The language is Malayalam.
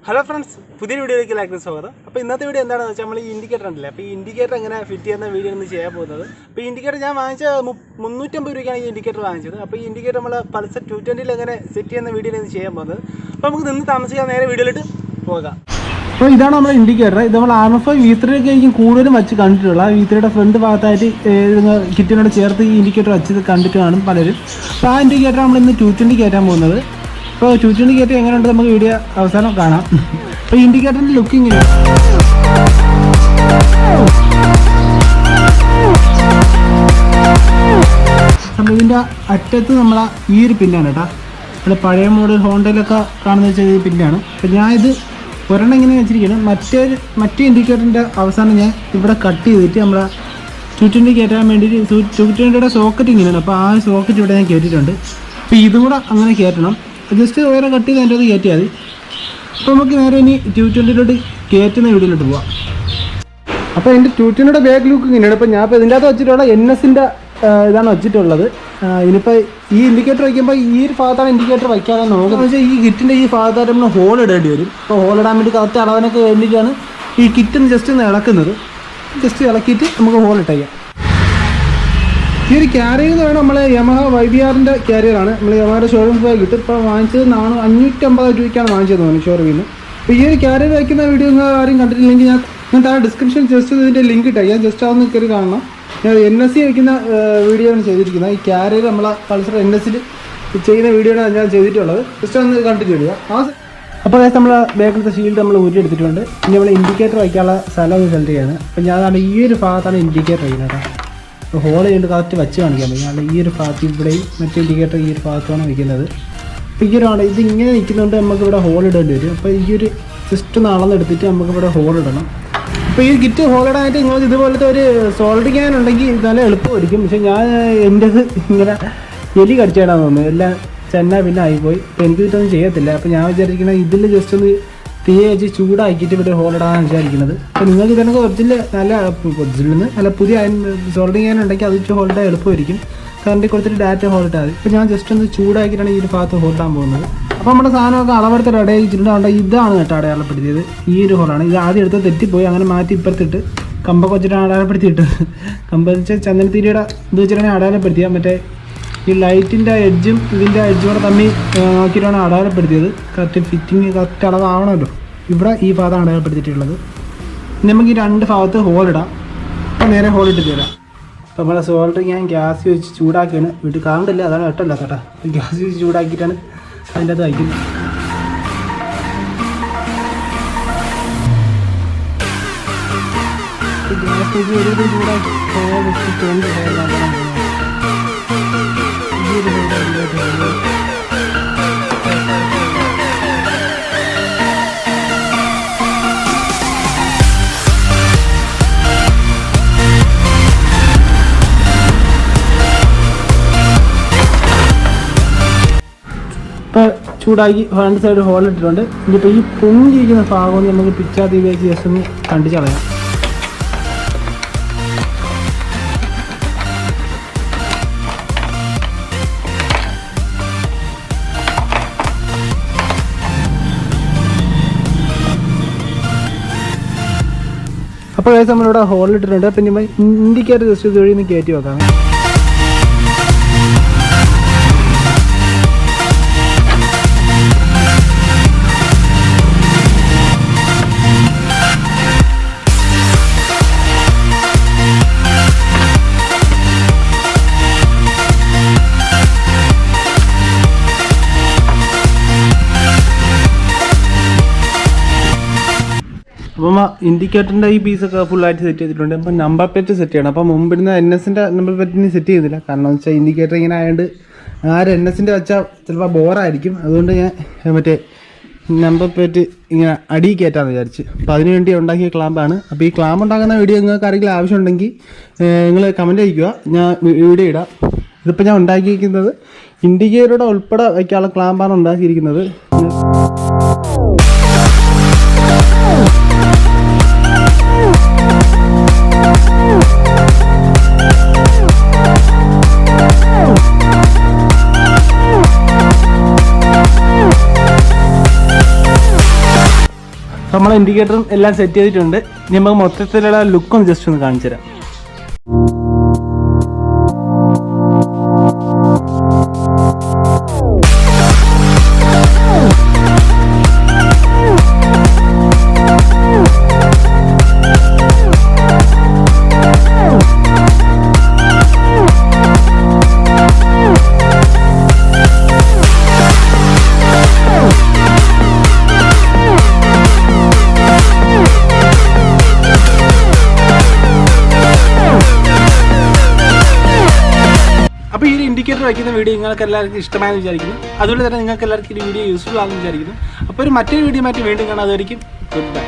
ഹലോ ഫ്രണ്ട്സ്, പുതിയ വീഡിയോയിലേക്ക് എല്ലാവർക്കും സ്വാഗതം. അപ്പോൾ ഇന്നത്തെ വീഡിയോ എന്താണെന്ന് വെച്ചാൽ നമ്മൾ ഈ ഇൻഡിക്കേറ്റർ ഉണ്ടല്ലേ, അപ്പോൾ ഈ ഇൻഡിക്കേറ്റർ എങ്ങനെ ഫിറ്റ് ചെയ്യുന്ന വീഡിയോ ഒന്ന് ചെയ്യാൻ പോകുന്നത്. അപ്പോൾ ഈ ഇൻഡിക്കേറ്റർ ഞാൻ വാങ്ങിച്ച 350 രൂപയ്ക്കാണ് ഈ ഇൻഡിക്കേറ്റർ വാങ്ങിച്ചത്. അപ്പോൾ ഈ ഇൻഡിക്കേറ്റർ നമ്മൾ പൾസർ 220 എങ്ങനെ സെറ്റ് ചെയ്യുന്ന വീഡിയോ ഒന്ന് ചെയ്യാൻ പോകുന്നത്. അപ്പോൾ നമുക്ക് നിന്ന് താമസിക്കാൻ നേരെ വീഡിയോയിലിട്ട് പോകാം. അപ്പോൾ ഇതാണ് നമ്മുടെ ഇൻഡിക്കേറ്റർ. ഇത് നമ്മൾ RF V3 ഒക്കെ എനിക്ക് കൂടുതലും വെച്ച് കണ്ടിട്ടുള്ള V3യുടെ ഫ്രണ്ട് ഭാഗത്തായിട്ട് കിറ്റിനോട് ചേർത്ത് ഈ ഇൻഡിക്കേറ്റർ വെച്ച് കണ്ടിട്ട് കാണും പലരും. അപ്പോൾ ആ ഇൻഡിക്കേറ്റർ നമ്മൾ ഇന്ന് 220 കയറ്റാൻ പോകുന്നത്. അപ്പോൾ 220 കയറ്റി എങ്ങനെയുണ്ട് നമുക്ക് വീഡിയോ അവസാനം കാണാം. അപ്പോൾ ഇൻഡിക്കേറ്ററിൻ്റെ ലുക്കിങ് അപ്പം ഇതിൻ്റെ അറ്റത്ത് നമ്മളെ ഈ ഒരു പിന്നാണ് കേട്ടോ. ഇവിടെ പഴയ മോഡൽ ഹോണ്ടയിലൊക്കെ കാണുന്ന വെച്ചാൽ ഈ പിന്നാണ്. അപ്പോൾ ഞാൻ ഇത് ഒരെണ്ണം ഇങ്ങനെ വെച്ചിരിക്കണം. മറ്റേ ഇൻഡിക്കേറ്ററിൻ്റെ അവസാനം ഞാൻ ഇവിടെ കട്ട് ചെയ്തിട്ട് നമ്മളെ 220 കയറ്റാൻ വേണ്ടിയിട്ട് 220യുടെ സോക്കറ്റ് ഇങ്ങനെയാണ്. അപ്പോൾ ആ സോക്കറ്റ് ഇവിടെ ഞാൻ കയറ്റിയിട്ടുണ്ട്. അപ്പോൾ ഇതും കൂടെ അങ്ങനെ കയറ്റണം. ജസ്റ്റ് വേറെ കട്ട് ചെയ്ത് അതിൻ്റെ അത് കയറ്റിയാൽ മതി. അപ്പോൾ നമുക്ക് നേരെ ഇനി 220 കയറ്റുന്ന വീഡിയോയിലോട്ട് പോവാം. അപ്പോൾ എൻ്റെ 220യുടെ ബാക്ക് ലുക്ക് ഇങ്ങനെയാണ്. ഇപ്പോൾ ഞാൻ ഇപ്പോൾ ഇതിൻ്റെ അകത്ത് വെച്ചിട്ടുള്ള NSൻ്റെ ഇതാണ് വെച്ചിട്ടുള്ളത്. ഇനിയിപ്പോൾ ഈ ഇൻഡിക്കേറ്റർ വയ്ക്കുമ്പോൾ ഈ ഒരു ഭാഗത്താണ് ഇൻഡിക്കേറ്റർ വയ്ക്കാതെ നോക്കുന്നത്. വെച്ചാൽ ഈ കിറ്റിൻ്റെ ഈ ഭാഗത്തായിട്ട് നമ്മൾ ഹോൾ ഇടേണ്ടി വരും. അപ്പോൾ ഹോൾ ഇടാൻ വേണ്ടി കറക്റ്റ് അളവിനൊക്കെ വേണ്ടിയിട്ടാണ് ഈ കിറ്റിന് ജസ്റ്റ് ഒന്ന് ഇളക്കുന്നത്. ജസ്റ്റ് ഇളക്കിയിട്ട് നമുക്ക് ഹോൾ ഇട്ടേക്കാം. ഈ ഒരു ക്യാരിയർ എന്ന് പറയുന്നത് നമ്മൾ യമഹ YBRൻ്റെ ക്യാരിയറാണ്. നമ്മൾ യമഹയുടെ ഷോറൂം പോയി കിട്ടും. ഇപ്പോൾ വാങ്ങിച്ചത് 550 രൂപയ്ക്കാണ് വാങ്ങിച്ചത് തോന്നുന്നു ഷോറൂമിൽ നിന്ന്. അപ്പോൾ ഈ ഒരു ക്യാരിയർ വയ്ക്കുന്ന വീഡിയോ നിങ്ങൾ ആരും കണ്ടിട്ടില്ലെങ്കിൽ ഞാൻ താഴെ ഡിസ്ക്രിപ്ഷൻ ജസ്റ്റ് ഇതിൻ്റെ ലിങ്ക് ഇട്ടാൽ ഞാൻ ജസ്റ്റ് അതൊന്ന് കയറി കാണണം. ഞാൻ NSC വയ്ക്കുന്ന വീഡിയോ ആണ് ചെയ്തിരിക്കുന്നത്. ഈ ക്യാരിയർ നമ്മളെ പൾസർ NSൽ ചെയ്യുന്ന വീഡിയോ ആണ് ഞാൻ ചെയ്തിട്ടുള്ളത്. ജസ്റ്റ് ഒന്ന് കണ്ടിട്ട് വരിക. അപ്പോൾ നമ്മൾ ബാക്കിലത്തെ ഷീൽഡ് നമ്മൾ ഊരിയെടുത്തിട്ടുണ്ട്. ഇനി നമ്മൾ ഇൻഡിക്കേറ്റർ വയ്ക്കാനുള്ള സ്ഥലം ഒന്ന് സെലക്ട് ചെയ്യാണ്. അപ്പോൾ ഞാനാണ് ഈ ഒരു ഭാഗത്താണ് ഇൻഡിക്കേറ്റർ വയ്ക്കുന്നത് കേട്ടോ. അപ്പോൾ ഹോൾ ചെയ്യേണ്ട കറക്റ്റ് വെച്ച് കാണിക്കാൻ പറ്റും. കാരണം ഈ ഒരു ഭാഗത്ത് ഇവിടെയും മറ്റേ ഇൻഡിക്കേറ്റർ ഈ ഒരു ഭാഗത്താണ് വയ്ക്കുന്നത്. അപ്പോൾ ഈ ഒരു ആണ് ഇത് ഇങ്ങനെ നിൽക്കുന്നതുകൊണ്ട് നമുക്ക് ഇവിടെ ഹോൾ ഇടേണ്ടി വരും. അപ്പോൾ ഈ ഒരു ജസ്റ്റ് ഒന്ന് അളന്നെടുത്തിട്ട് നമുക്ക് ഇവിടെ ഹോൾ ഇടണം. അപ്പോൾ ഈ കിറ്റ് ഹോൾ ഇടാനായിട്ട് നിങ്ങൾക്ക് ഇതുപോലത്തെ ഒരു സോൾഡറിങ് ക്യാൻ ഉണ്ടെങ്കിൽ നല്ല എളുപ്പമായിരിക്കും. പക്ഷേ ഞാൻ എൻ്റെത് ഇങ്ങനെ എലി കടിച്ചിടാൻ തോന്നുന്നു. എല്ലാം ചെന്ന പിന്നെ ആയിപ്പോയി. അപ്പോൾ എനിക്ക് ഇതൊന്നും ചെയ്യത്തില്ല. അപ്പോൾ ഞാൻ വിചാരിക്കുന്നത് ഇതിൽ ജസ്റ്റ് ഒന്ന് തീ വെച്ച് ചൂടാക്കിയിട്ട് ഇവിടെ ഹോൾ ഇടാനാണ് വിചാരിക്കുന്നത്. അപ്പോൾ നിങ്ങൾക്ക് ഇതിനൊക്കെ ഒറിജിനൽ നല്ല പുതിയ സോൾഡറിങ് ക്യാൻ ഉണ്ടെങ്കിൽ അത് വെച്ച് ഹോൾ ഇടാൻ എളുപ്പമായിരിക്കും. കറണ്ട് കൊടുത്തിട്ട് ഡയറക്റ്റ് ഹോൾ ഇട്ടാൽ മതി. ഇപ്പോൾ ഞാൻ ജസ്റ്റ് ഒന്ന് ചൂടാക്കിയിട്ടാണ് ഈ ഒരു ഭാഗത്ത് ഹോൾ ഇടാൻ പോകുന്നത്. അപ്പോൾ നമ്മുടെ സാധനമൊക്കെ അളവെടുത്ത് റെഡി ആക്കിയിട്ടുണ്ട്. ഇതാണ് കേട്ടോ അടയാളപ്പെടുത്തിയത്. ഈ ഒരു ഹോളാണ്. ഇത് ആദ്യം എടുത്ത് തെറ്റിപ്പോയി. അങ്ങനെ മാറ്റി ഇപ്പുറത്തിട്ട് കമ്പൊക്കെ വെച്ചിട്ടാണ് അടയാളപ്പെടുത്തിയിട്ടത്. കമ്പ് വെച്ചാൽ ചന്ദനത്തിരിയുടെ ഇത് വെച്ചിട്ടാണ് അടയാളപ്പെടുത്തിയത്. മറ്റേ ഈ ലൈറ്റിൻ്റെ എഡ്ജും ഇതിൻ്റെ എഡ്ജും കൂടെ തമ്മിൽ നോക്കിയിട്ടാണ് അടയാളപ്പെടുത്തിയത്. കറക്റ്റ് ഫിറ്റിങ് കറക്റ്റ് അളവാണല്ലോ. ഇവിടെ ഈ ഭാഗത്താണ് അടയാളപ്പെടുത്തിയിട്ടുള്ളത്. ഇനി നമുക്ക് ഈ രണ്ട് ഭാഗത്ത് ഹോളിടാം. അപ്പോൾ നേരെ ഹോളിട്ട് തരാം. അപ്പോൾ നമ്മളെ സോൾഡറിങ് ഞാൻ ഗ്യാസ് വെച്ച് ചൂടാക്കിയാണ്. വീട്ടിൽ കാണില്ല, അതാണ് വെട്ടല്ല കേട്ടോ. ഗ്യാസ് വെച്ച് ചൂടാക്കിയിട്ടാണ് അതിൻ്റെ അത് വയ്ക്കുന്നത്. ഗ്യാസ് വെച്ച് ഒരു ചൂടാക്കി ഹോൾ വെച്ചിട്ടുണ്ട്. ഇപ്പോൾ ചൂടാക്കി ഫ്രണ്ട് സൈഡ് ഹോൾ ഇട്ടിട്ടുണ്ട്. ഇനിയിപ്പോൾ ഈ പൊങ്ങിയിരിക്കുന്ന ഭാഗം നമുക്ക് പിച്ചാ തീ വെച്ച് ജസ്റ്റ് ഒന്ന് കണ്ടിച്ച് കളയാം. അപ്പോൾ നമ്മളിവിടെ ഹോൾ ഇട്ടിട്ടുണ്ട്. അപ്പം ഇനി ഇൻഡിക്കേറ്റർ ജസ്റ്റ് ഇതുവഴി ഒന്ന് കയറ്റി വെക്കാം. അപ്പം ഇൻഡിക്കേറ്ററിൻ്റെ ഈ പീസൊക്കെ ഫുള്ളായിട്ട് സെറ്റ് ചെയ്തിട്ടുണ്ട്. അപ്പം നമ്പർ പ്ലേറ്റ് സെറ്റ് ചെയ്യണം. അപ്പം മുമ്പിടുന്ന NSൻ്റെ നമ്പർ പ്ലേറ്റിന് സെറ്റ് ചെയ്തില്ല. കാരണം എന്ന് വെച്ചാൽ ഇൻഡിക്കേറ്റർ ഇങ്ങനെ ആയതുകൊണ്ട് NSൻ്റെ വെച്ചാൽ ചിലപ്പോൾ ബോറായിരിക്കും. അതുകൊണ്ട് ഞാൻ മറ്റേ നമ്പർ പ്ലേറ്റ് ഇങ്ങനെ അടി കയറ്റാമെന്ന് വിചാരിച്ച്. അപ്പോൾ അതിന് വേണ്ടി ഉണ്ടാക്കിയ ക്ലാമ്പാണ്. അപ്പോൾ ഈ ക്ലാമ്പ് ഉണ്ടാക്കുന്ന വീഡിയോ നിങ്ങൾക്ക് ആരെങ്കിലും ആവശ്യമുണ്ടെങ്കിൽ നിങ്ങൾ കമൻറ്റ് അയയ്ക്കുക, ഞാൻ വീഡിയോ ഇടാം. ഇതിപ്പോൾ ഞാൻ ഉണ്ടാക്കിയിരിക്കുന്നത് ഇൻഡിക്കേറ്ററുടെ ഉൾപ്പെടെ വയ്ക്കാനുള്ള ക്ലാമ്പാണ് ഉണ്ടാക്കിയിരിക്കുന്നത്. ഇൻഡിക്കേറ്ററും എല്ലാം സെറ്റ് ചെയ്തിട്ടുണ്ട്. ഇനി നമുക്ക് മൊത്തത്തിലുള്ള ലുക്കും ജസ്റ്റ് ഒന്ന് കാണിച്ചു തരാം. അപ്പോൾ ഈ ഒരു ഇൻഡിക്കേറ്റർ വയ്ക്കുന്ന വീഡിയോ നിങ്ങൾക്ക് എല്ലാവർക്കും ഇഷ്ടമായെന്ന് വിചാരിക്കുന്നു. അതുപോലെ തന്നെ നിങ്ങൾക്ക് എല്ലാവർക്കും ഈ വീഡിയോ യൂസ്ഫുൾ ആണെന്ന് വിചാരിക്കുന്നു. അപ്പോൾ ഒരു മറ്റൊരു വീഡിയോ വീണ്ടും കാണാം. അതുവരെയും ഗുഡ് ബൈ.